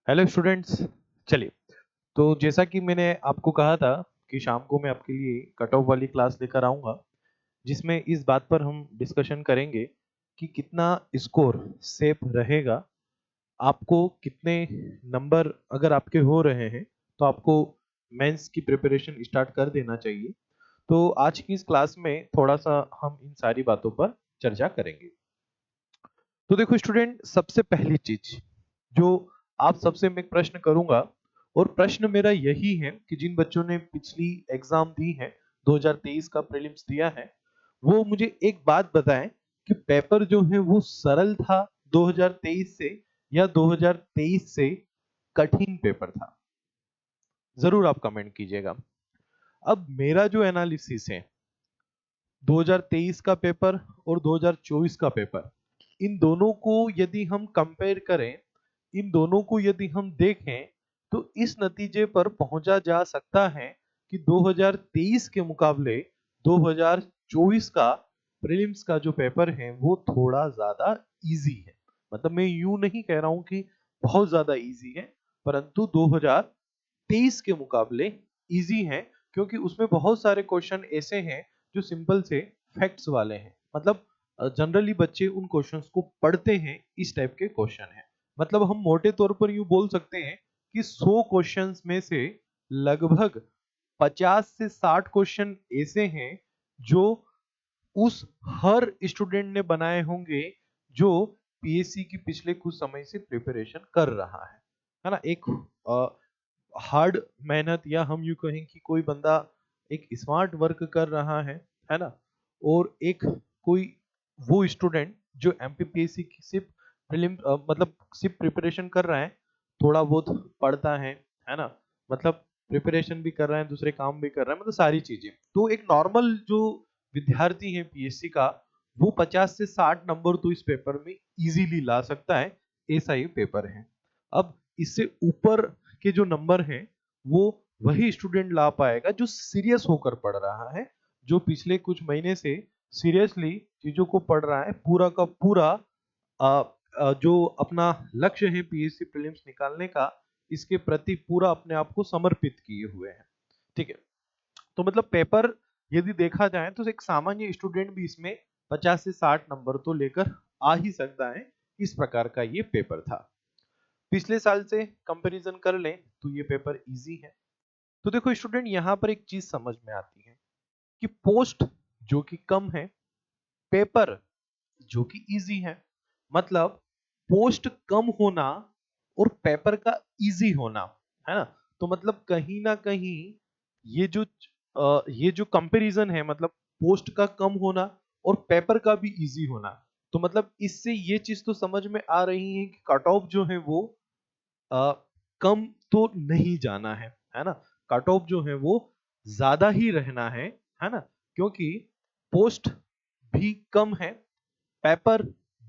Hello students. चलिए, तो जैसा कि मैंने आपको कहा था कि शाम को मैं आपके लिए कट ऑफ वाली क्लास लेकर आऊंगा, जिसमें इस बात पर हम डिस्कशन करेंगे कि कितना स्कोर सेफ रहेगा, आपको कितने नंबर अगर आपके हो रहे हैं तो आपको मेंस की प्रिपरेशन स्टार्ट कर देना चाहिए। तो आज की इस क्लास में थोड़ा सा हम इन सारी बातों पर चर्चा करेंगे। तो देखो स्टूडेंट, सबसे पहली चीज जो आप सबसे मैं प्रश्न करूंगा, और प्रश्न मेरा यही है कि जिन बच्चों ने पिछली एग्जाम दी है, 2023 का प्रीलिम्स दिया है, वो मुझे एक बात बताएं कि पेपर जो है वो सरल था 2023 से, या 2023 से कठिन पेपर था। जरूर आप कमेंट कीजिएगा। अब मेरा जो एनालिसिस है 2023 का पेपर और 2024 का पेपर, इन दोनों को यदि हम कंपेयर करें, इन दोनों को यदि हम देखें, तो इस नतीजे पर पहुंचा जा सकता है कि 2023 के मुकाबले 2024 का प्रीलिम्स का जो पेपर है वो थोड़ा ज्यादा इजी है। मतलब मैं यूं नहीं कह रहा हूं कि बहुत ज्यादा इजी है, परंतु 2023 के मुकाबले इजी है, क्योंकि उसमें बहुत सारे क्वेश्चन ऐसे हैं जो सिंपल से फैक्ट्स वाले हैं। मतलब जनरली बच्चे उन क्वेश्चंस को पढ़ते हैं, इस टाइप के क्वेश्चन हैं। मतलब हम मोटे तौर पर यूं बोल सकते हैं कि 100 क्वेश्चंस में से लगभग 50 से 60 क्वेश्चन ऐसे हैं जो उस हर स्टूडेंट ने बनाए होंगे जो पीएससी की पिछले कुछ समय से प्रिपरेशन कर रहा है ना। एक हार्ड मेहनत, या हम यूं कहें कि कोई बंदा एक स्मार्ट वर्क कर रहा है ना। और एक कोई वो स्टूडेंट जो एमपीपीएससी की सिर्फ प्रीलिम मतलब सिर्फ प्रिपरेशन कर रहा है, थोड़ा बहुत पढ़ता है ना। मतलब प्रिपरेशन भी कर रहा है, दूसरे काम भी कर रहा है, मतलब सारी चीजें। तो एक नॉर्मल जो विद्यार्थी है पीएससी का, वो 50 से 60 नंबर तो इस पेपर में इजीली ला सकता है। ऐसा ही पेपर है। अब इससे ऊपर के जो नंबर हैं वो वही स्टूडेंट ला पाएगा जो सीरियस होकर पढ़ रहा है, जो पिछले कुछ महीने से सीरियसली चीजों को पढ़ रहा है, पूरा का पूरा जो अपना लक्ष्य है पीएससी प्रीलिम्स निकालने का, इसके प्रति पूरा अपने आप को समर्पित किए हुए हैं। ठीक है। तो मतलब पेपर यदि देखा जाए तो एक सामान्य स्टूडेंट भी इसमें 50 से 60 नंबर तो लेकर आ ही सकता है। इस प्रकार का ये पेपर था। पिछले साल से कंपैरिजन कर लें तो ये पेपर इजी है। तो देखो स्टूडेंट, यहां पर एक चीज समझ में आती है कि पोस्ट जो कि कम है, पेपर जो कि इजी है। मतलब पोस्ट कम होना और पेपर का इजी होना, है ना। तो मतलब कहीं ना कहीं ये जो कंपैरिजन है, मतलब पोस्ट का कम होना और पेपर का भी इजी होना, तो मतलब इससे ये चीज तो समझ में आ रही है कि कट ऑफ जो है वो अ, कम तो नहीं जाना है ना। कट ऑफ जो है वो ज्यादा ही रहना है ना। क्योंकि पोस्ट भी कम है, पेपर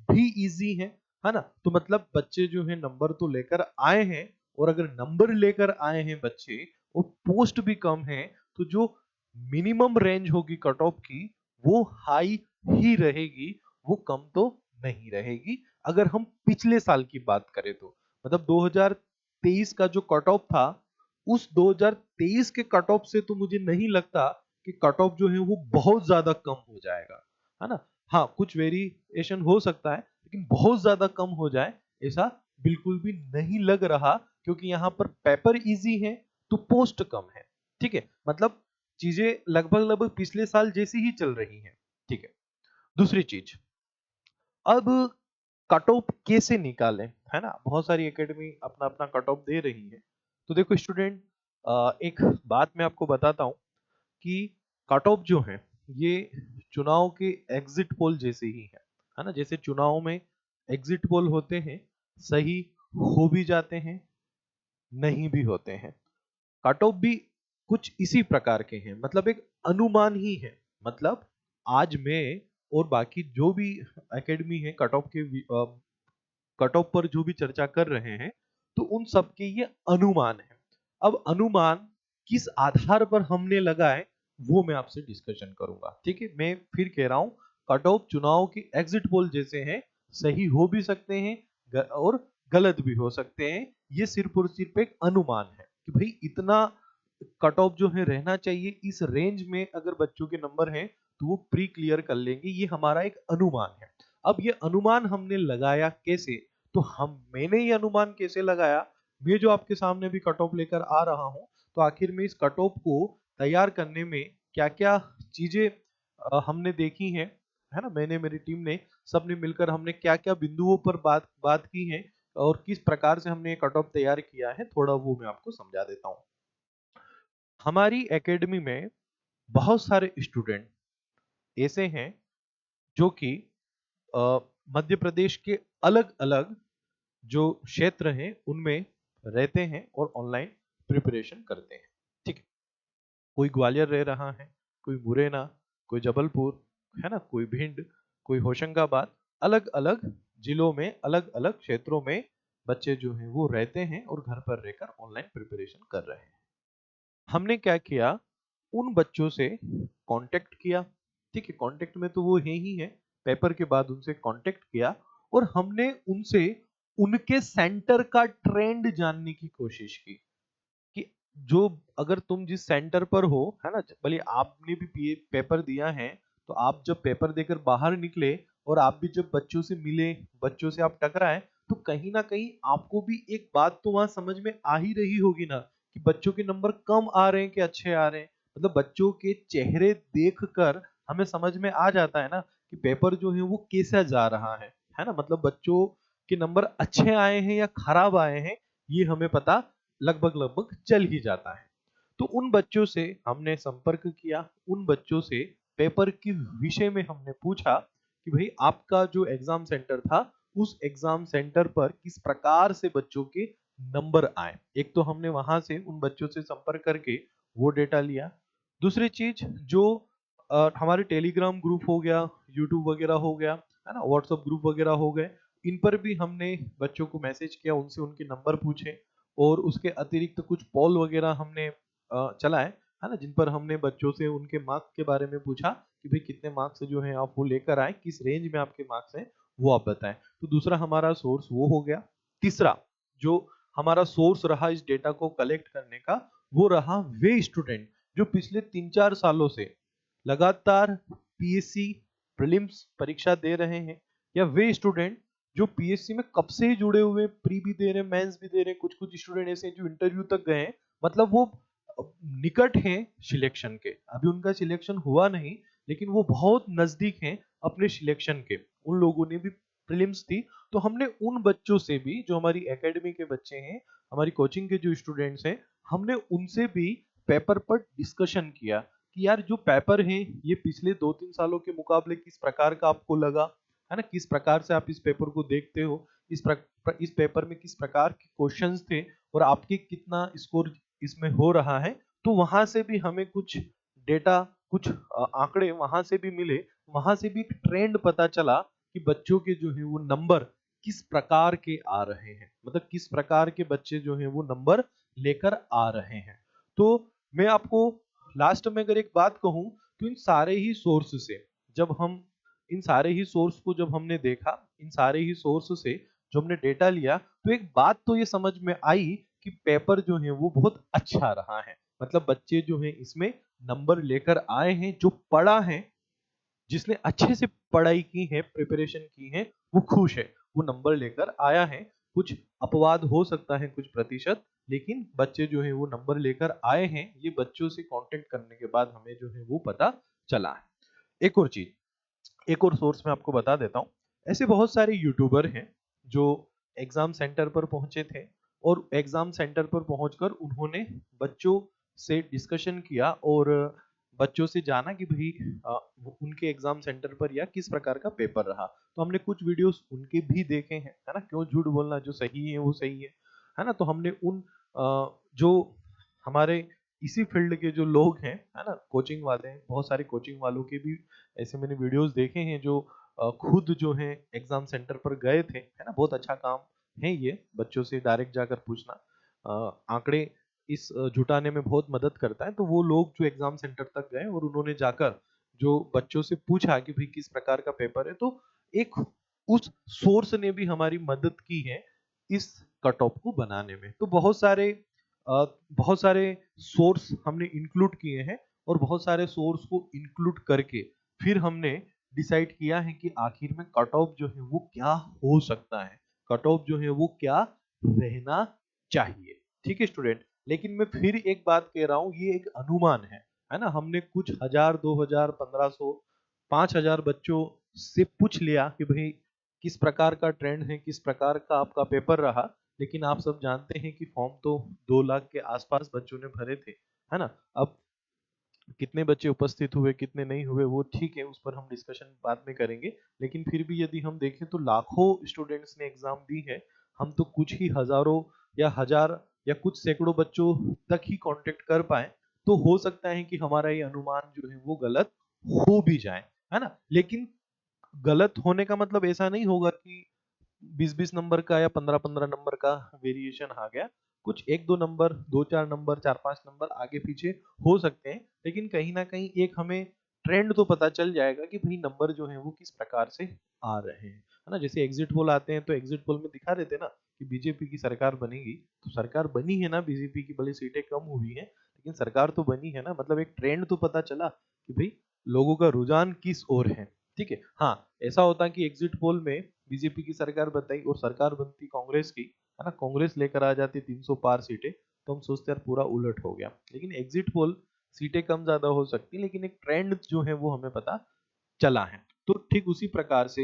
भी इजी है ना। तो मतलब बच्चे जो है नंबर तो लेकर आए हैं, और अगर नंबर लेकर आए हैं बच्चे और पोस्ट भी कम है, तो जो मिनिमम रेंज होगी कट ऑफ की वो हाई ही रहेगी, वो कम तो नहीं रहेगी। अगर हम पिछले साल की बात करें तो मतलब 2023 का जो कट ऑफ था, उस 2023 के कट ऑफ से तो मुझे नहीं लगता कि कट ऑफ जो है वो बहुत ज्यादा कम हो जाएगा, है ना। हाँ, कुछ वेरिएशन हो सकता है, लेकिन बहुत ज्यादा कम हो जाए ऐसा बिल्कुल भी नहीं लग रहा, क्योंकि यहाँ पर पेपर इजी है तो पोस्ट कम है। ठीक है। मतलब चीजें लगभग लगभग पिछले साल जैसी ही चल रही हैं। ठीक है। दूसरी चीज, अब कट ऑफ कैसे निकालें, है ना। बहुत सारी एकेडमी अपना अपना कट ऑफ दे रही है। तो देखो स्टूडेंट, एक बात मैं आपको बताता हूँ कि कट ऑफ जो है ये चुनाव के एग्जिट पोल जैसे ही है ना। जैसे चुनाव में एग्जिट पोल होते हैं, सही हो भी जाते हैं, नहीं भी होते हैं। कट ऑफ भी कुछ इसी प्रकार के हैं, मतलब एक अनुमान ही है। मतलब आज मैं और बाकी जो भी एकेडमी है कट ऑफ के कट ऑफ पर जो भी चर्चा कर रहे हैं, तो उन सबके ये अनुमान है। अब अनुमान किस आधार पर हमने लगाए वो मैं आपसे डिस्कशन करूंगा। ठीक है। मैं फिर कह रहा हूं, कट ऑफ चुनाव के एग्जिट पोल जैसे हैं, सही हो भी सकते हैं और गलत भी हो सकते हैं। ये सिर्फ और सिर्फ एक अनुमान है कि भाई इतना कट ऑफ जो है रहना चाहिए, इस रेंज में अगर बच्चों के नंबर हैं तो वो प्री क्लियर कर लेंगे, ये हमारा एक अनुमान है। अब ये अनुमान हमने लगाया कैसे? तो मैंने ये अनुमान कैसे लगाया, मैं जो आपके सामने भी कट ऑफ लेकर आ रहा हूँ, तो आखिर में इस कट ऑफ को तैयार करने में क्या क्या चीजें हमने देखी हैं, है ना, मैंने, मेरी टीम ने, सबने मिलकर हमने क्या क्या बिंदुओं पर बात बात की है और किस प्रकार से हमने कट ऑफ तैयार किया है, थोड़ा वो मैं आपको समझा देता हूँ। हमारी एकेडमी में बहुत सारे स्टूडेंट ऐसे हैं जो कि अ, मध्य प्रदेश के अलग अलग जो क्षेत्र हैं उनमें रहते हैं और ऑनलाइन प्रिपरेशन करते हैं। ठीक है, कोई ग्वालियर रह रहा है, कोई मुरैना, कोई जबलपुर, है ना, कोई भिंड, कोई होशंगाबाद, अलग अलग जिलों में, अलग अलग क्षेत्रों में बच्चे जो हैं वो रहते हैं और घर पर रहकर ऑनलाइन प्रिपरेशन कर रहे हैं। हमने क्या किया, उन बच्चों से कांटेक्ट किया। ठीक है, कांटेक्ट में तो वो है ही है, पेपर के बाद उनसे कांटेक्ट किया और हमने उनसे उनके सेंटर का ट्रेंड जानने की कोशिश की कि जो, अगर तुम जिस सेंटर पर हो, है ना, भले आपने भी पेपर दिया है, तो आप जब पेपर देकर बाहर निकले और आप भी जब बच्चों से मिले, बच्चों से आप टकराए, तो कहीं ना कहीं आपको भी एक बात तो वहां समझ में आ ही रही होगी ना कि बच्चों के नंबर कम आ रहे हैं कि अच्छे आ रहे हैं। मतलब बच्चों के चेहरे देखकर हमें समझ में आ जाता है ना कि पेपर जो है वो कैसा जा रहा है ना, मतलब बच्चों के नंबर अच्छे आए हैं या खराब आए हैं, ये हमें पता लगभग लगभग चल ही जाता है। तो उन बच्चों से हमने संपर्क किया, उन बच्चों से पेपर के विषय में हमने पूछा कि भाई आपका जो एग्जाम सेंटर था, उस एग्जाम सेंटर पर किस प्रकार से बच्चों के नंबर आए। एक तो हमने वहां से उन बच्चों से संपर्क करके वो डेटा लिया। दूसरी चीज, जो हमारे टेलीग्राम ग्रुप हो गया, यूट्यूब वगैरह हो गया, है ना, व्हाट्सएप ग्रुप वगैरह हो गए, इन पर भी हमने बच्चों को मैसेज किया, उनसे उनके नंबर पूछे और उसके अतिरिक्त कुछ पोल वगैरह हमने चलाए, है ना, जिन पर हमने बच्चों से उनके मार्क्स के बारे में पूछा कि भाई कितने मार्क्स जो हैं आप वो लेकर आए, किस रेंज में आपके मार्क्स हैं वो आप बताएं। तो दूसरा हमारा सोर्स वो हो गया। तीसरा जो हमारा सोर्स रहा इस डेटा को कलेक्ट करने का, वो रहा वे स्टूडेंट जो पिछले 3-4 सालों से लगातार पीएससी प्रीलिम्स परीक्षा दे रहे हैं, या वे स्टूडेंट जो पीएससी में कब से ही जुड़े हुए, प्री भी दे रहे हैं, मेंस भी दे रहे हैं, कुछ कुछ स्टूडेंट ऐसे हैं जो इंटरव्यू तक गए हैं, मतलब वो निकट हैं सिलेक्शन के, अभी उनका सिलेक्शन हुआ नहीं लेकिन वो बहुत नजदीक हैं अपने सिलेक्शन के, उन लोगों ने भी प्रीलिम्स थी। तो हमने उन बच्चों से भी, जो हमारी एकेडमी के बच्चे हैं, हमारी कोचिंग के जो स्टूडेंट्स हैं, हमने उनसे भी पेपर पर डिस्कशन किया कि यार जो पेपर है ये पिछले 2-3 सालों के मुकाबले किस प्रकार का आपको लगा, है ना, किस प्रकार से आप इस पेपर को देखते हो, इस पेपर में किस प्रकार के क्वेश्चंस थे और आपके कितना स्कोर इसमें हो रहा है। तो वहां से भी हमें कुछ डेटा, कुछ आंकड़े वहां से भी मिले, वहां से भी एक ट्रेंड पता चला कि बच्चों के जो है वो नंबर किस प्रकार के आ रहे हैं, मतलब किस प्रकार के बच्चे जो हैं वो नंबर लेकर आ रहे हैं। तो मैं आपको लास्ट में अगर एक बात कहूं, तो इन सारे ही सोर्स से, जब हम इन सारे ही सोर्स को जब हमने देखा, इन सारे ही सोर्स से जो हमने डेटा लिया, तो एक बात तो ये समझ में आई कि पेपर जो है वो बहुत अच्छा रहा है, मतलब बच्चे जो हैं इसमें नंबर लेकर आए हैं, जो पढ़ा है, जिसने अच्छे से पढ़ाई की है, प्रिपरेशन की है, वो खुश है, वो नंबर लेकर आया है। कुछ अपवाद हो सकता है कुछ प्रतिशत, लेकिन बच्चे जो है वो नंबर लेकर आए हैं, ये बच्चों से कांटेक्ट करने के बाद हमें जो है वो पता चला है। एक और चीज, एक और सोर्स मैं आपको बता देता हूँ। ऐसे बहुत सारे यूट्यूबर हैं जो एग्जाम सेंटर पर पहुंचे थे और एग्जाम सेंटर पर पहुंचकर उन्होंने बच्चों से डिस्कशन किया और बच्चों से जाना कि भाई उनके एग्जाम सेंटर पर या किस प्रकार का पेपर रहा। तो हमने कुछ वीडियोस उनके भी देखे हैं, है ना, क्यों झूठ बोलना, जो सही है वो सही है ना। तो हमने उन जो हमारे इसी फील्ड के जो लोग हैं, है ना, कोचिंग वाले हैं, बहुत सारे कोचिंग वालों के भी ऐसे मैंने वीडियोस देखे हैं जो खुद जो है एग्जाम सेंटर पर गए थे, है ना, बहुत अच्छा काम है ये, बच्चों से डायरेक्ट जाकर पूछना आंकड़े इस जुटाने में बहुत मदद करता है। तो वो लोग जो एग्जाम सेंटर तक गए और उन्होंने जाकर जो बच्चों से पूछा कि भाई किस प्रकार का पेपर है, तो एक उस सोर्स ने भी हमारी मदद की है इस कट ऑफ को बनाने में। तो बहुत सारे सोर्स हमने इंक्लूड किए हैं और बहुत सारे सोर्स को इंक्लूड करके फिर हमने डिसाइड किया है कि आखिर में कट ऑफ जो है वो क्या हो सकता है, कट ऑफ जो है वो क्या रहना चाहिए। ठीक है स्टूडेंट, लेकिन मैं फिर एक बात कह रहा हूँ, ये एक अनुमान है ना। हमने कुछ 1000, 2000, 1500, 5000 बच्चों से पूछ लिया कि भाई किस प्रकार का ट्रेंड है, किस प्रकार का आपका पेपर रहा, लेकिन आप सब जानते हैं कि फॉर्म तो 2 लाख के आसपास बच्चों ने भरे थे, है ना। अब कितने बच्चे उपस्थित हुए कितने नहीं हुए वो ठीक है, उस पर हम डिस्कशन बाद में करेंगे, लेकिन फिर भी यदि हम देखें तो लाखों स्टूडेंट्स ने एग्जाम दी है। हम तो कुछ ही हजारों या हजार या कुछ सैकड़ों बच्चों तक ही कांटेक्ट कर पाए, तो हो सकता है कि हमारा ये अनुमान जो है वो गलत हो भी जाए, है ना। लेकिन गलत होने का मतलब ऐसा नहीं होगा कि 20-20 नंबर का या 15-15 नंबर का वेरिएशन आ गया। कुछ 1-2 नंबर, 2-4 नंबर, 4-5 नंबर आगे पीछे हो सकते हैं, लेकिन कहीं ना कहीं एक हमें ट्रेंड तो पता चल जाएगा कि भाई नंबर जो है वो किस प्रकार से आ रहे हैं, है ना। जैसे एग्जिट पोल आते हैं तो एग्जिट पोल में दिखा देते हैं ना कि बीजेपी की सरकार बनेगी, तो सरकार बनी है ना बीजेपी की, भले सीटें कम हुई है लेकिन सरकार तो बनी है ना, मतलब एक ट्रेंड तो पता चला कि भाई लोगों का रुझान किस ओर है। ठीक है, हाँ ऐसा होता कि एग्जिट पोल में बीजेपी की सरकार बताई और सरकार बनती कांग्रेस की, है ना, कांग्रेस लेकर आ जाती 300 पार सीटें, तो हम सोचते यार पूरा उलट हो गया। लेकिन एग्जिट पोल सीटें कम ज्यादा हो सकती, लेकिन एक ट्रेंड जो है वो हमें पता चला है। तो ठीक उसी प्रकार से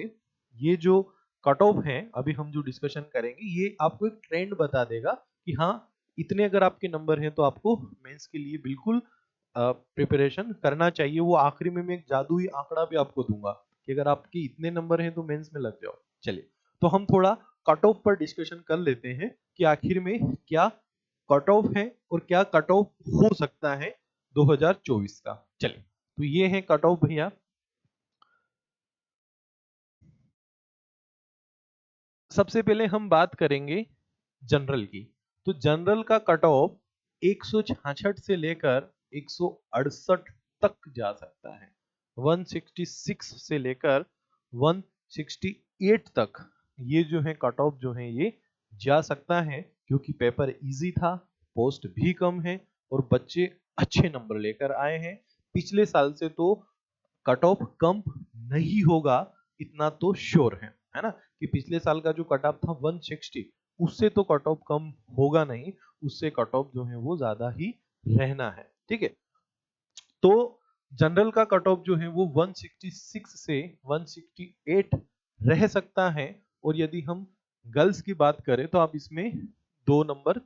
ये जो कट ऑफ है अभी हम जो डिस्कशन करेंगे, ये आपको एक ट्रेंड बता देगा कि हाँ इतने अगर आपके नंबर हैं तो आपको मेंस के लिए बिल्कुल प्रिपरेशन करना चाहिए। वो आखिरी में मैं एक जादुई आंकड़ा भी आपको दूंगा कि अगर आपके इतने नंबर हैं तो मेंस में लग जाओ। चलिए, तो हम थोड़ा कट ऑफ पर डिस्कशन कर लेते हैं कि आखिर में क्या कट ऑफ है और क्या कट ऑफ हो सकता है 2024 का। चलिए, तो ये है कट ऑफ भैया। सबसे पहले हम बात करेंगे जनरल की। तो जनरल का कट ऑफ 166 से लेकर 168 तक जा सकता है। 166 से लेकर 168 तक ये जो है कट ऑफ जो है ये जा सकता है, क्योंकि पेपर इजी था, पोस्ट भी कम है और बच्चे अच्छे नंबर लेकर आए हैं। पिछले साल से तो कट ऑफ कम नहीं होगा इतना तो श्योर है ना, कि पिछले साल का जो कट ऑफ था 160, उससे तो कट ऑफ कम होगा नहीं, उससे कट ऑफ जो है वो ज्यादा ही रहना है। ठीक है, तो जनरल का कट ऑफ जो है वो 166 से 168 रह सकता है। और यदि हम गर्ल्स की बात करें तो आप इसमें 2 नंबर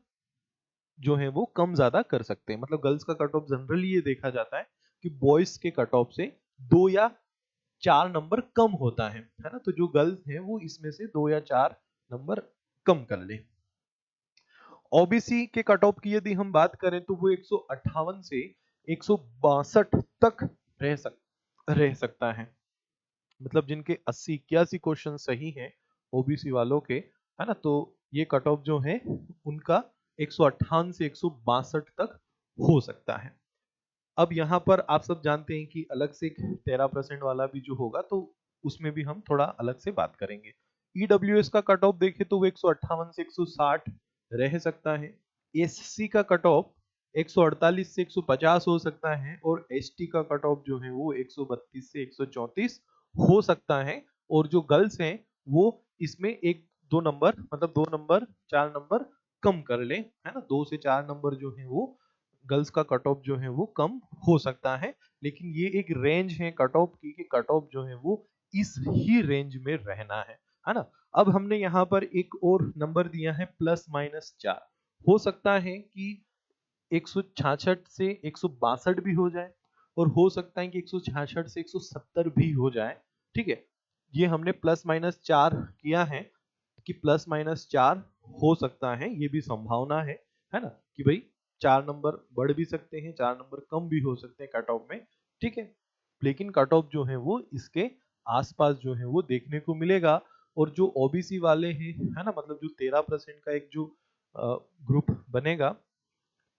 जो है वो कम ज्यादा कर सकते हैं। मतलब गर्ल्स का कट ऑफ जनरली ये देखा जाता है कि बॉयज के कट ऑफ से 2 या 4 नंबर कम होता है ना। तो जो गर्ल्स है वो इसमें से 2 या 4 नंबर कम कर ले। ओबीसी के कट ऑफ की यदि हम बात करें तो वो 158 से 162 तक रह सकता है। मतलब जिनके 80-81 क्वेश्चन सही हैं ओबीसी वालों के, है ना, तो ये कट ऑफ जो है उनका 158 से 162 तक हो सकता है। अब यहाँ पर आप सब जानते हैं कि अलग से 13% वाला भी जो होगा तो उसमें भी हम थोड़ा अलग से बात करेंगे। ईडब्ल्यूएस का कट ऑफ देखें तो वो 158 से 160 रह सकता है। एससी का कट ऑफ 148 से 150 हो सकता है और एसटी का कट ऑफ जो है वो 132 से 134 हो सकता है। और जो गर्ल्स हैं वो इसमें 1-2 नंबर, मतलब 2 नंबर 4 नंबर कम कर ले, है ना। 2 से 4 नंबर जो है वो गर्ल्स का कट ऑफ जो है वो कम हो सकता है। लेकिन ये एक रेंज है कट ऑफ की कि कट ऑफ जो है वो इस ही रेंज में रहना है ना। अब हमने यहाँ पर एक और नंबर दिया है +-4। हो सकता है कि 166 से 162 भी हो जाए और हो सकता है कि 166 से 170 भी हो जाए। ठीक है, ये हमने +-4 किया है कि +-4 हो सकता है, ये भी संभावना है ना, कि भाई 4 नंबर बढ़ भी सकते हैं, 4 नंबर कम भी हो सकते हैं कट ऑफ में। ठीक है, लेकिन कट ऑफ जो है वो इसके आसपास जो है वो देखने को मिलेगा। और जो ओबीसी वाले हैं, है ना, मतलब जो 13% का एक जो ग्रुप बनेगा,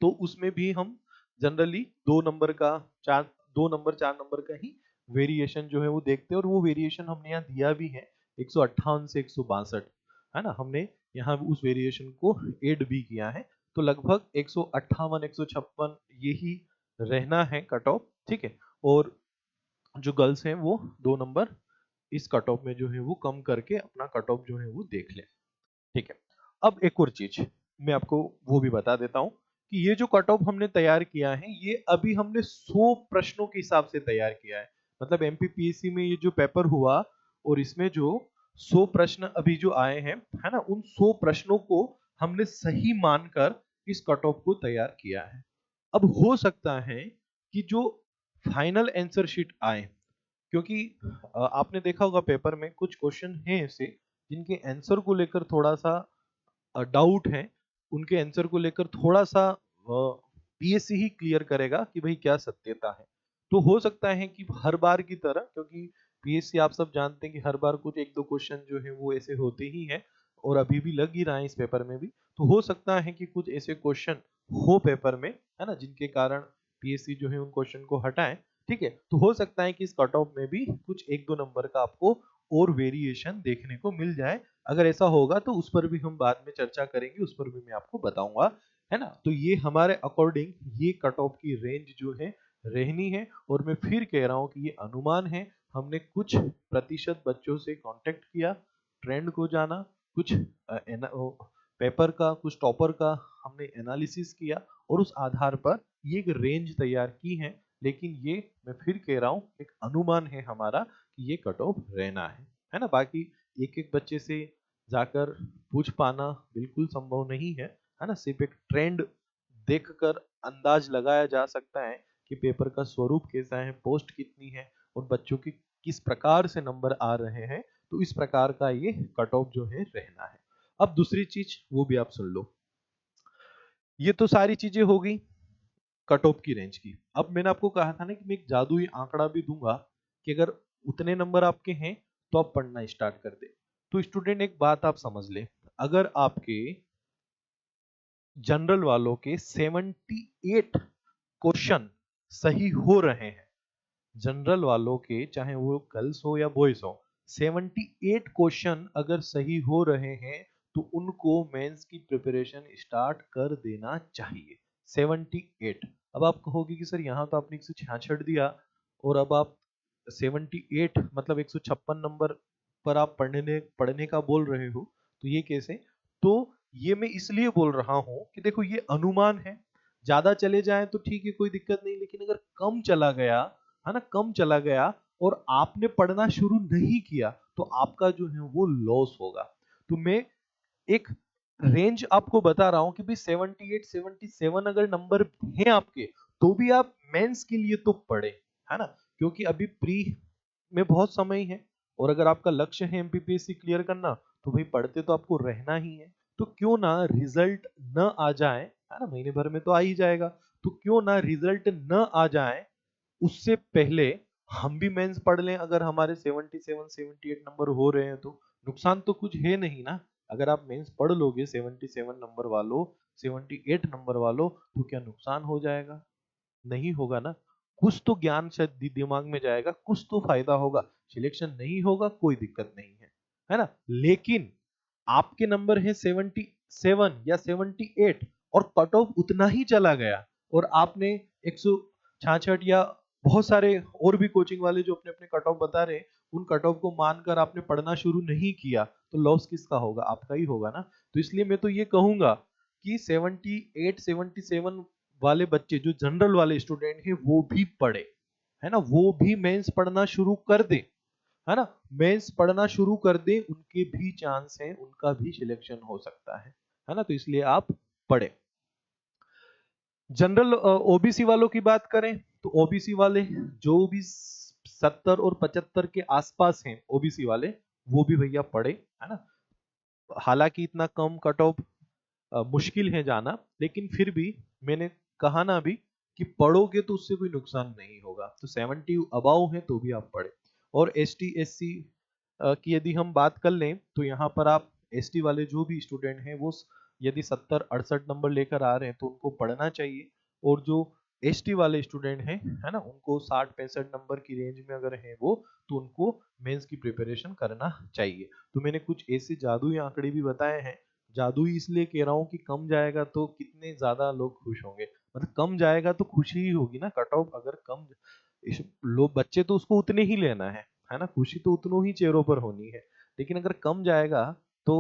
तो उसमें भी हम जनरली 2 नंबर का 2 नंबर 4 नंबर का ही वेरिएशन जो है वो देखते हैं। और वो वेरिएशन हमने यहाँ दिया भी है 158 से 162, है ना, हमने यहाँ उस वेरिएशन को ऐड भी किया है। तो लगभग 158 156 यही रहना है कट ऑफ, ठीक है। और जो गर्ल्स हैं वो 2 नंबर इस कट ऑफ में जो है वो कम करके अपना कट ऑफ जो है वो देख लें, ठीक है। अब एक और चीज मैं आपको वो भी बता देता हूं कि ये जो कट ऑफ हमने तैयार किया है ये अभी हमने 100 प्रश्नों के हिसाब से तैयार किया है। मतलब एमपीपीएससी में ये जो पेपर हुआ और इसमें जो 100 प्रश्न अभी जो आए हैं, है ना, उन 100 प्रश्नों को हमने सही मानकर इस कट ऑफ को तैयार किया है। अब हो सकता है कि जो फाइनल आंसर शीट आए, क्योंकि आपने देखा होगा पेपर में कुछ क्वेश्चन हैं ऐसे जिनके आंसर को लेकर थोड़ा सा डाउट है, उनके आंसर को लेकर थोड़ा सा पीएससी ही क्लियर करेगा कि भाई क्या सत्यता है। तो हो सकता है कि हर बार की तरह, क्योंकि पीएससी आप सब जानते हैं कि हर बार कुछ एक दो क्वेश्चन जो है वो ऐसे होते ही हैं और अभी भी लग ही रहा है इस पेपर में भी। तो हो सकता है कि कुछ ऐसे क्वेश्चन हो पेपर में, है ना, जिनके कारण पीएससी जो है उन क्वेश्चन को हटाए, ठीक है। तो हो सकता है कि इस कट ऑफ में भी कुछ एक दो नंबर का आपको और वेरिएशन देखने को मिल जाए। अगर ऐसा होगा तो उस पर भी हम बाद में चर्चा करेंगे, उस पर भी मैं आपको बताऊंगा, है ना। तो ये हमारे अकॉर्डिंग ये कट ऑफ की रेंज जो है रहनी है। और मैं फिर कह रहा हूं कि ये अनुमान है, हमने कुछ प्रतिशत बच्चों से कांटेक्ट किया, ट्रेंड को जाना, कुछ पेपर का, कुछ टॉपर का हमने एनालिसिस किया और उस आधार पर ये एक रेंज तैयार की है। लेकिन ये मैं फिर कह रहा हूं एक अनुमान है हमारा कि ये कट ऑफ रहना है ना। बाकी एक एक बच्चे से जाकर पूछ पाना बिल्कुल संभव नहीं है ना। सिर्फ एक ट्रेंड देखकर अंदाज लगाया जा सकता है कि पेपर का स्वरूप कैसा है, पोस्ट कितनी है और बच्चों की किस प्रकार से नंबर आ रहे हैं। तो इस प्रकार का ये कट ऑफ जो है रहना है। अब दूसरी चीज वो भी आप सुन लो। ये तो सारी चीजें हो गई कट ऑफ की रेंज की। अब मैंने आपको कहा था ना कि मैं एक जादुई आंकड़ा भी दूंगा कि अगर उतने नंबर आपके हैं तो आप पढ़ना स्टार्ट कर दे। तो स्टूडेंट एक बात आप समझ ले, अगर आपके जनरल वालों के 78 क्वेश्चन सही हो रहे हैं, जनरल वालों के चाहे वो गर्ल्स हो या बॉयज हो, 78 क्वेश्चन अगर सही हो रहे हैं तो उनको मेंस की प्रिपरेशन स्टार्ट कर देना चाहिए। 78। अब आप कहोगे कि सर यहाँ तो आपने 166 दिया और अब आप 78 मतलब 156 नंबर पर आप पढ़ने पढ़ने का बोल रहे हो, तो ये कैसे? तो ये मैं इसलिए बोल रहा हूं कि देखो ये अनुमान है। ज्यादा चले जाए तो ठीक है, कोई दिक्कत नहीं, लेकिन अगर कम चला गया, है ना, कम चला गया और आपने पढ़ना शुरू नहीं किया तो आपका जो है वो लॉस होगा। तो मैं एक रेंज आपको बता रहा हूं कि भाई 78 77 अगर नंबर हैं आपके तो भी आप मेंस के लिए तो पढ़े, है ना। क्योंकि अभी प्री में बहुत समय है और अगर आपका लक्ष्य है एमपीपीएससी क्लियर करना तो भाई पढ़ते तो आपको रहना ही है। तो क्यों ना रिजल्ट न आ जाए, है ना, महीने भर में तो आ ही जाएगा, तो क्यों ना रिजल्ट न आ जाए उससे पहले हम भी मेंस पढ़ लें। अगर हमारे 77 78 नंबर हो रहे हैं तो नुकसान तो कुछ है नहीं ना। अगर आप मेंस पढ़ लोगे 77 नंबर वालों, 78 नंबर वालों, तो क्या नुकसान हो जाएगा? नहीं होगा ना। कुछ तो ज्ञान शायद दिमाग में जाएगा, कुछ तो फायदा होगा। सिलेक्शन नहीं होगा कोई दिक्कत नहीं है ना। लेकिन आपके नंबर है 77 या 78 और कट ऑफ उतना ही चला गया और आपने 166 या बहुत सारे और भी कोचिंग वाले जो अपने अपने कट ऑफ बता रहे हैं उन कट ऑफ को मानकर आपने पढ़ना शुरू नहीं किया, तो लॉस किसका होगा? आपका ही होगा ना। तो इसलिए मैं तो ये कहूंगा कि 78 77 वाले बच्चे जो जनरल वाले स्टूडेंट हैं वो भी पढ़े, है ना, वो भी मेंस पढ़ना शुरू कर दे, है ना। मेंस पढ़ना शुरू कर दे, उनके भी चांस हैं, उनका भी सिलेक्शन हो सकता है ना। तो इसलिए आप पढ़े। जनरल ओबीसी वालों की बात करें तो ओबीसी वाले जो भी 70 और 75 के आसपास हैं ओबीसी वाले, वो भी भैया पढ़े, है ना। हालांकि इतना कम कट ऑफ मुश्किल है जाना, लेकिन फिर भी मैंने कहा ना अभी कि पढ़ोगे तो उससे कोई नुकसान नहीं होगा। तो 70 अबाव है तो भी आप पढ़े। और एस टी एस सी की यदि हम बात कर लें तो यहाँ पर आप एस टी वाले जो भी स्टूडेंट हैं वो यदि 70 68 नंबर लेकर आ रहे हैं तो उनको पढ़ना चाहिए। और जो एस टी वाले स्टूडेंट हैं, है ना, उनको 60 65 नंबर की रेंज में अगर हैं वो, तो उनको मेंस की प्रिपरेशन करना चाहिए। तो मैंने कुछ ऐसे जादुई आंकड़े भी बताए हैं जादू ही इसलिए कह रहा हूँ कि कम जाएगा तो कितने ज्यादा लोग खुश होंगे, मतलब कम जाएगा तो खुशी ही होगी ना। कट ऑफ अगर कम, लोग बच्चे तो उसको उतने ही लेना है ना, खुशी तो उतनों ही चेहरों पर होनी है। लेकिन अगर कम जाएगा तो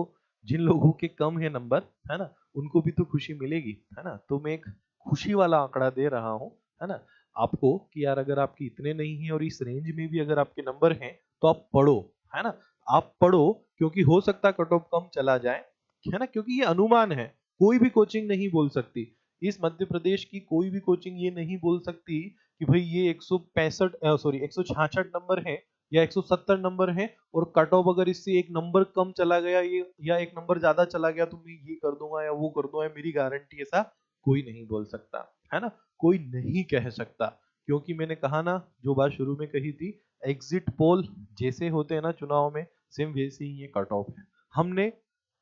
जिन लोगों के कम है नंबर, है ना, उनको भी तो खुशी मिलेगी, है ना। तो मैं एक खुशी वाला आंकड़ा दे रहा हूँ, है ना, आपको, कि यार अगर आपके इतने नहीं है और इस रेंज में भी अगर आपके नंबर हैं तो आप पढ़ो, है ना। आप पढ़ो, क्योंकि हो सकता है कट ऑफ कम चला जाए, है ना, क्योंकि ये अनुमान है, कोई भी कोचिंग नहीं बोल सकती। इस मध्य प्रदेश की कोई भी कोचिंग ये नहीं बोल सकती कि भाई ये 165 सॉरी 166 नंबर है या 170 नंबर है, और कट ऑफ अगर इससे एक नंबर कम चला गया ये या एक नंबर ज्यादा चला गया तो मैं ये कर दूंगा या वो कर दूंगा, मेरी गारंटी, ऐसा कोई नहीं बोल सकता, है ना, कोई नहीं कह सकता। क्योंकि मैंने कहा ना, जो बात शुरू में कही थी, एग्जिट पोल जैसे होते हैं ना चुनाव में, सेम वैसे ही ये कट ऑफ है। हमने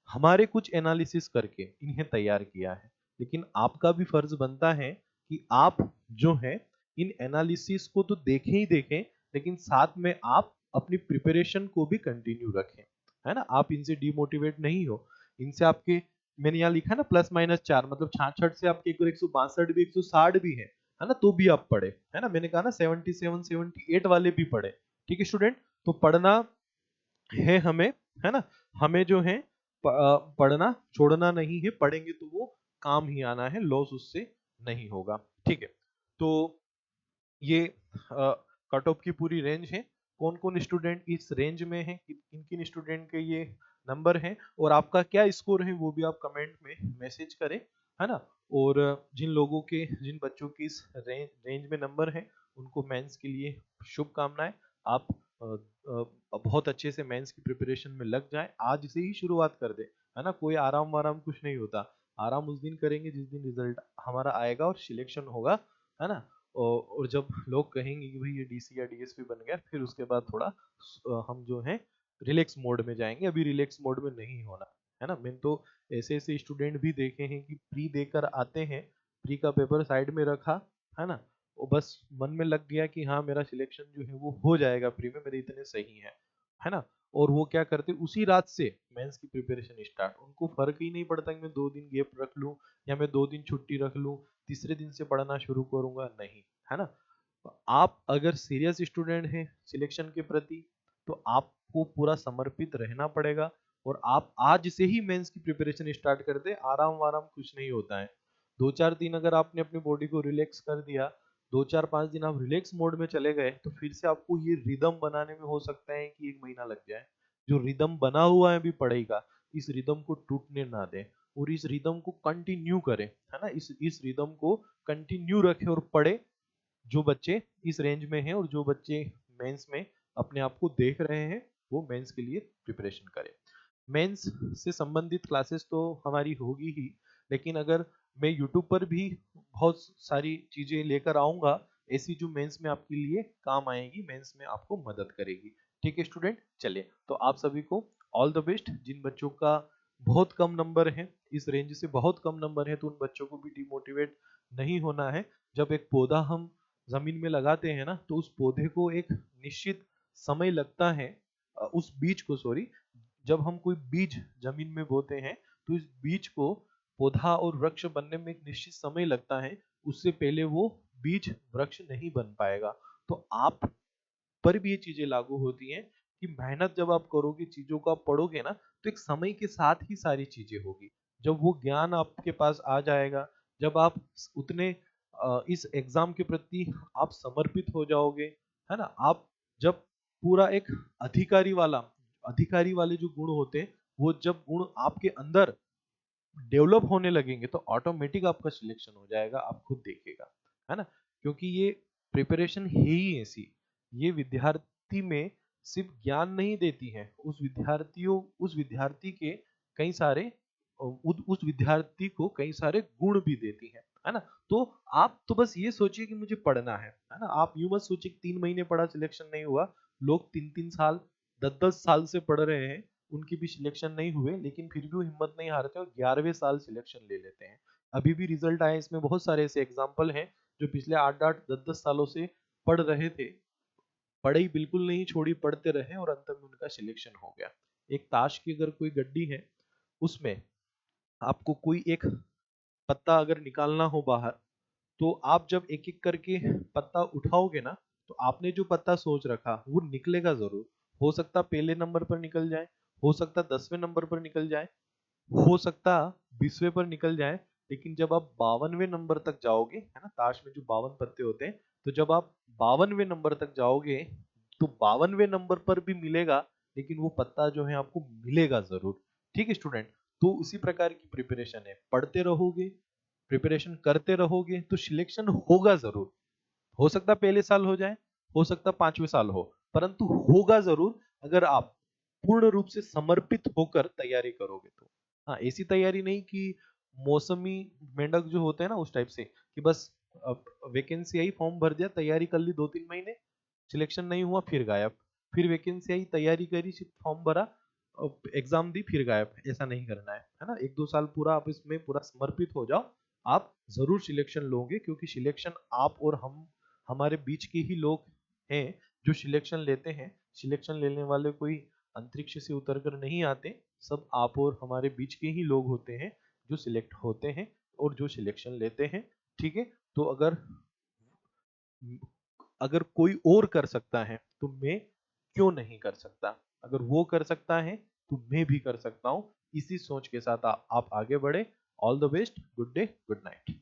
हमारे कुछ एनालिसिस करके इन्हें तैयार किया है, लेकिन आपका भी फर्ज बनता है कि आप जो है इन एनालिसिस को तो देखें ही देखें, लेकिन साथ में आप अपनी प्रिपरेशन को भी कंटिन्यू रखें, है ना। आप इनसे डिमोटिवेट नहीं हो, इनसे आपके, मैंने यहाँ लिखा ना +/4, मतलब 66 से आपके 162 भी 160 भी है ना, तो भी आप पढ़े, है ना। मैंने कहा ना 77 78 वाले भी पढ़े, ठीक है स्टूडेंट। तो पढ़ना है हमें, है ना, हमें जो है पढ़ना छोड़ना नहीं है, पढ़ेंगे तो वो काम ही आना है, लॉस उससे नहीं होगा, ठीक है। तो ये कट ऑफ की पूरी रेंज है, कौन कौन स्टूडेंट इस रेंज में है, किन किन स्टूडेंट के ये नंबर है, और आपका क्या स्कोर है वो भी आप कमेंट में मैसेज करें, है ना। और जिन बच्चों की इस रेंज में नंबर है उनको मेंस के लिए शुभकामनाएं। आप बहुत अच्छे से मेंस की प्रिपरेशन में लग जाएं, आज से ही शुरुआत कर दे, है ना। कोई आराम वाराम कुछ नहीं होता, आराम उस दिन करेंगे जिस दिन रिजल्ट हमारा आएगा और सिलेक्शन होगा, है ना। और जब लोग कहेंगे कि भाई ये डीसी या डीएसपी बन गया, फिर उसके बाद थोड़ा हम जो है रिलैक्स मोड में जाएंगे, अभी रिलैक्स मोड में नहीं होना, है ना। मैंने तो ऐसे ऐसे स्टूडेंट भी देखे हैं कि प्री देकर आते हैं, प्री का पेपर साइड में रखा, है ना, वो बस मन में लग गया कि हाँ मेरा सिलेक्शन जो है वो हो जाएगा प्री में, मेरे इतने सही है ना। और वो क्या करते, उसी रात से मेंस की प्रिपरेशन स्टार्ट, उनको फर्क ही नहीं पड़ता कि मैं 2 दिन गैप रख लूं या मैं 2 दिन छुट्टी रख लूं, तीसरे दिन से पढ़ना शुरू करूंगा, नहीं, है ना। तो आप अगर सीरियस स्टूडेंट हैं सिलेक्शन के प्रति, तो आपको पूरा समर्पित रहना पड़ेगा, और आप आज से ही मेंस की प्रिपरेशन स्टार्ट कर दे, आराम वाराम कुछ नहीं होता है। 2-4 दिन अगर आपने अपनी बॉडी को रिलैक्स कर दिया, 2-4-5 दिन आप रिलैक्स मोड में चले गए, तो फिर से आपको ये रिदम बनाने में हो सकता है कि 1 महीना लग जाए। जो रिदम बना हुआ है अभी पढ़ाई का, इस रिदम को टूटने ना दें, और इस रिदम को कंटिन्यू करें, है ना, इस रिदम को कंटिन्यू रखें और पढ़े। जो बच्चे इस रेंज में हैं और जो बच्चे मेंस में अपने आप को देख रहे हैं, वो मेंस के लिए प्रिपरेशन करें। मेंस से संबंधित क्लासेस तो हमारी होगी ही, लेकिन अगर मैं यूट्यूब पर भी बहुत सारी चीजें लेकर आऊंगा ऐसी, जो मेंस में आपके लिए काम आएगी, मेंस में आपको मदद करेगी, ठीक है स्टूडेंट। चलिए, तो आप सभी को ऑल द बेस्ट। जिन बच्चों का बहुत कम नंबर है, इस रेंज से बहुत कम नंबर है, तो उन बच्चों को भी डिमोटिवेट नहीं होना है। जब एक पौधा हम जमीन में लगाते हैं ना, तो उस पौधे को एक निश्चित समय लगता है, उस बीज को, सॉरी, जब हम कोई बीज जमीन में बोते हैं, तो इस बीज को पौधा और वृक्ष बनने में एक निश्चित समय लगता है, उससे पहले वो बीज वृक्ष नहीं बन पाएगा। तो आप पर भी ये चीजें लागू होती हैं कि मेहनत जब आप करोगे, चीजों को आप पढ़ोगे ना, तो एक समय के साथ ही सारी चीजें होगी। जब वो ज्ञान आपके पास आ जाएगा, जब आप उतने इस एग्जाम के प्रति आप समर्पित हो जाओगे, है ना, आप जब पूरा एक अधिकारी वाला अधिकारी वाले जो गुण होते हैं, वो जब गुण आपके अंदर डेवलप होने लगेंगे, तो ऑटोमेटिक आपका सिलेक्शन हो जाएगा, आप खुद देखिएगा, है ना। क्योंकि ये प्रिपरेशन है ही ऐसी, ये विद्यार्थी में सिर्फ ज्ञान नहीं देती है, उस विद्यार्थी के कई सारे उस विद्यार्थी को कई सारे गुण भी देती है ना। तो आप तो बस ये सोचिए कि मुझे पढ़ना है ना। आप यूं मत सोचिए कि 3 महीने पढ़ा सिलेक्शन नहीं हुआ। लोग 3-3 साल 10-10 साल से पढ़ रहे हैं, उनकी भी सिलेक्शन नहीं हुए, लेकिन फिर भी वो हिम्मत नहीं हारते और 11वें साल सिलेक्शन ले लेते हैं। अभी भी रिजल्ट आए, इसमें बहुत सारे ऐसे एग्जाम्पल हैं जो पिछले 8-8 10-10 सालों से पढ़ रहे थे, पढ़ाई बिल्कुल नहीं छोड़ी, पढ़ते रहे और अंत में उनका सिलेक्शन हो गया। एक ताश की अगर कोई गड्डी है, उसमें आपको कोई एक पत्ता अगर निकालना हो बाहर, तो आप जब एक एक करके पत्ता उठाओगे ना, तो आपने जो पत्ता सोच रखा वो निकलेगा जरूर। हो सकता पहले नंबर पर निकल जाए, हो सकता 10वें नंबर पर निकल जाए, हो सकता 20वें पर निकल जाए। लेकिन जब आप 52वें नंबर तक जाओगे, है ना, ताश में जो 52 पत्ते होते हैं, तो जब आप 52वें नंबर तक जाओगे, तो 52वें नंबर पर भी मिलेगा, लेकिन वो पत्ता जो है आपको मिलेगा जरूर। ठीक है स्टूडेंट, तो उसी प्रकार की प्रिपरेशन है, पढ़ते रहोगे, प्रिपरेशन करते रहोगे, तो सिलेक्शन होगा जरूर। हो सकता पहले साल हो जाए, हो सकता 5वें साल हो, परंतु होगा जरूर, अगर आप पूर्ण रूप से समर्पित होकर तैयारी करोगे तो। हाँ, ऐसी तैयारी नहीं कि मौसमी मेंढक जो होते हैं ना, उस टाइप से कि बस वैकेंसी आई, फॉर्म भर दिया, तैयारी कर ली 2-3 महीने, सिलेक्शन नहीं हुआ, फिर गायब। फिर वैकेंसी आई, तैयारी करी, फॉर्म भरा, एग्जाम दी, फिर गायब। ऐसा नहीं करना है ना। 1-2 साल पूरा आप इसमें पूरा समर्पित हो जाओ, आप जरूर सिलेक्शन लोगे, क्योंकि सिलेक्शन आप और हम, हमारे बीच के ही लोग हैं जो सिलेक्शन लेते हैं। सिलेक्शन लेने वाले कोई अंतरिक्ष से उतर कर नहीं आते, सब आप और हमारे बीच के ही लोग होते हैं जो सिलेक्ट होते हैं और जो सिलेक्शन लेते हैं। ठीक है, तो अगर अगर कोई और कर सकता है तो मैं क्यों नहीं कर सकता? अगर वो कर सकता है तो मैं भी कर सकता हूँ। इसी सोच के साथ आप आगे बढ़े। All the best, good day, good night.